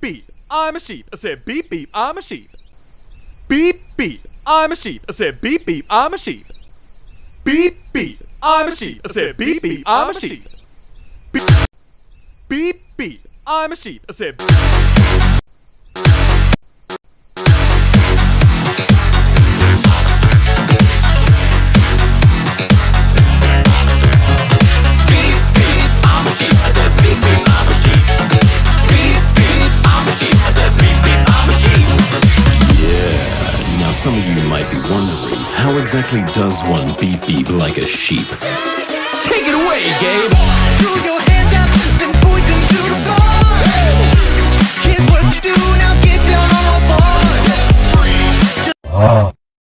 beep, I'm a sheep. I said beep beep, I'm a sheep. Beep beep, I'm a sheep. I said beep beep, I'm a sheep. Beep beep, I'm a sheep. I said beep beep, I'm a sheep. Beep beep, beep, I'm a sheep. I said. Some of you might be wondering, how exactly does one beep beep like a sheep? Take it away, Gabe! Throw your hands up, then point them to the floor. Here's what to do, now get down on all fours.